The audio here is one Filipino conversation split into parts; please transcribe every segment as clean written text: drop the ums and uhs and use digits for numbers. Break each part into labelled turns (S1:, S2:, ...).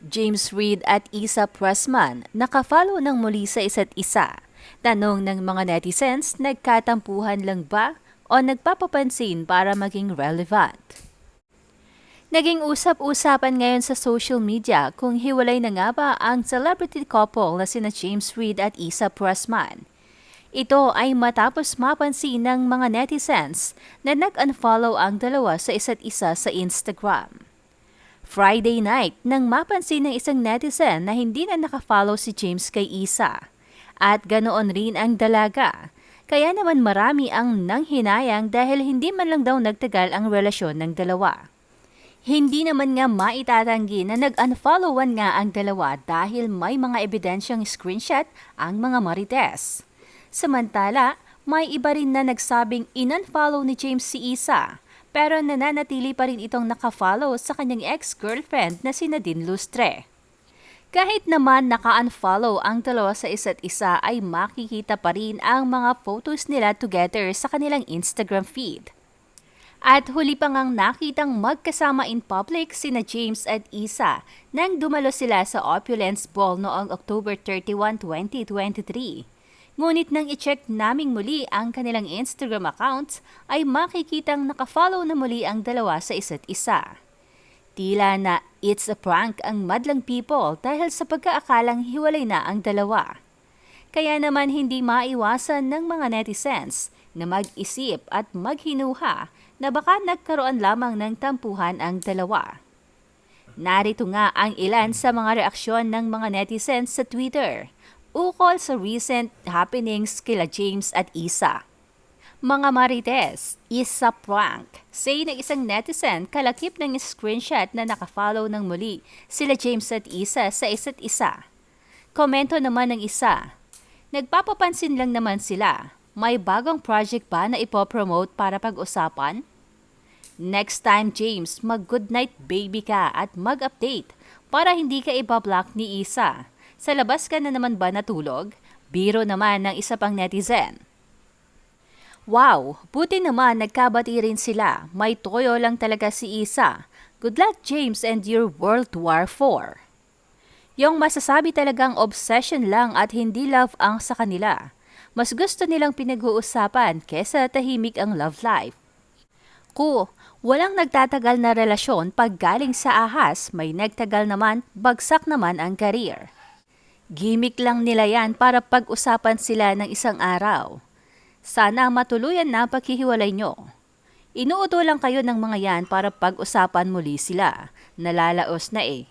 S1: James Reid at Isa Pressman nakafollow ng muli sa isa't isa. Tanong ng mga netizens, nagkatampuhan lang ba o nagpapapansin para maging relevant? Naging usap-usapan ngayon sa social media kung hiwalay na nga ba ang celebrity couple na sina James Reid at Isa Pressman. Ito ay matapos mapansin ng mga netizens na nag-unfollow ang dalawa sa isa't isa sa Instagram. Friday night nang mapansin ng isang netizen na hindi na nakafollow si James kay Isa. At ganoon rin ang dalaga. Kaya naman marami ang nanghinayang dahil hindi man lang daw nagtagal ang relasyon ng dalawa. Hindi naman nga maitatanggi na nag-unfollowan nga ang dalawa dahil may mga ebidensyang screenshot ang mga marites. Samantala, may iba rin na nagsabing in-unfollow ni James si Isa. Pero nananatili pa rin itong nakafollow sa kanyang ex-girlfriend na si Nadine Lustre. Kahit naman naka-unfollow ang dalawa sa isa't isa ay makikita pa rin ang mga photos nila together sa kanilang Instagram feed. At huli pa ngang nakitang magkasama in public sina James at Isa nang dumalo sila sa Opulence Ball noong October 31, 2023. Ngunit nang i-check naming muli ang kanilang Instagram accounts, ay makikitang nakafollow na muli ang dalawa sa isa't isa. Tila na it's a prank ang madlang people dahil sa pagkaakalang hiwalay na ang dalawa. Kaya naman hindi maiwasan ng mga netizens na mag-isip at maghinuha na baka nagkaroon lamang ng tampuhan ang dalawa. Narito nga ang ilan sa mga reaksyon ng mga netizens sa Twitter ukol sa recent happenings kila James at Isa. Mga marites, isa prank. Say ng isang netizen kalakip ng screenshot na nakafollow ng muli sila James at Isa sa isa't isa. Komento naman ng isa, nagpapapansin lang naman sila. May bagong project ba na ipopromote para pag-usapan? Next time James, mag-goodnight baby ka at mag-update para hindi ka ibablock ni Isa. Sa labas ka na naman ba natulog? Biro naman ng isa pang netizen. Wow, buti naman nagkabati rin sila. May toyo lang talaga si Isa. Good luck James and your World War IV. Yung masasabi talagang obsession lang at hindi love ang sa kanila. Mas gusto nilang pinag-uusapan kesa tahimik ang love life. Walang nagtatagal na relasyon pag galing sa ahas, may nagtagal naman, bagsak naman ang career. Gimik lang nila yan para pag-usapan sila ng isang araw. Sana matuluyan na paghihiwalay nyo. Inuuto lang kayo ng mga yan para pag-usapan muli sila. Nalalaos na eh.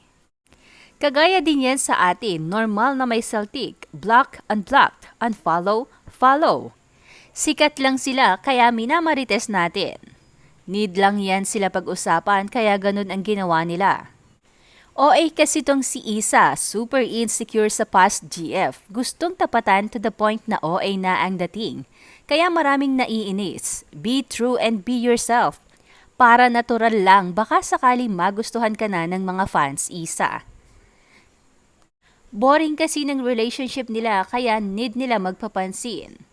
S1: Kagaya din yan sa atin, normal na may saltik, block, unblocked, unfollow, follow. Sikat lang sila kaya minamarites natin. Need lang yan sila pag-usapan kaya ganun ang ginawa nila. OA kasi tong si Isa, super insecure sa past GF. Gustong tapatan to the point na OA na ang dating. Kaya maraming naiinis. Be true and be yourself. Para natural lang, baka sakaling magustuhan ka na ng mga fans, Isa. Boring kasi ng relationship nila kaya need nila magpapansin.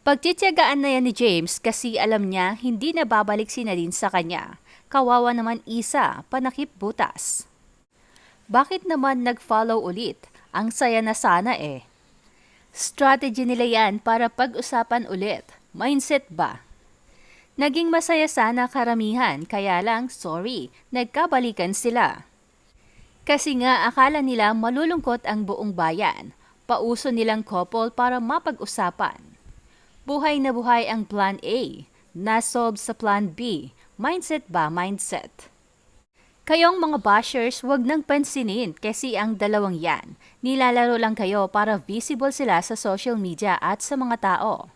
S1: Pagtitiyagaan na yan ni James kasi alam niya hindi na babalik si Nadine sa kanya. Kawawa naman Isa, panakip butas. Bakit naman nag-follow ulit? Ang saya na sana eh. Strategy nila yan para pag-usapan ulit. Mindset ba? Naging masaya sana karamihan, kaya lang, sorry, nagkabalikan sila. Kasi nga akala nila malulungkot ang buong bayan. Pauso nilang couple para mapag-usapan. Buhay na buhay ang Plan A. Nasolve sa Plan B. Mindset ba? Mindset. Kayong mga bashers, wag nang pansinin kasi ang dalawang yan. Nilalaro lang kayo para visible sila sa social media at sa mga tao.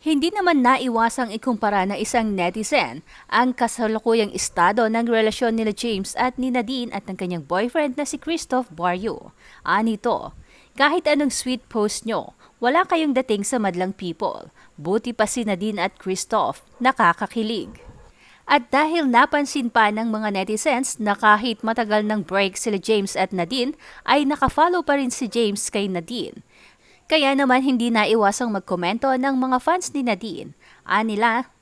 S1: Hindi naman naiwasang ikumpara na isang netizen ang kasalukuyang estado ng relasyon nila James at ni Nadine at ng kanyang boyfriend na si Christoph Barrio. Anito, kahit anong sweet post nyo, wala kayong dating sa madlang people. Buti pa si Nadine at Christoph, nakakakilig. At dahil napansin pa ng mga netizens na kahit matagal ng break sila James at Nadine, ay nakafollow pa rin si James kay Nadine. Kaya naman hindi naiwasang magkomento ng mga fans ni Nadine. Anila,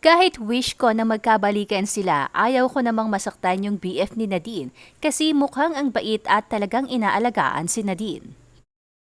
S1: Kahit wish ko na magkabalikan sila, ayaw ko namang masaktan yung BF ni Nadine kasi mukhang ang bait at talagang inaalagaan si Nadine.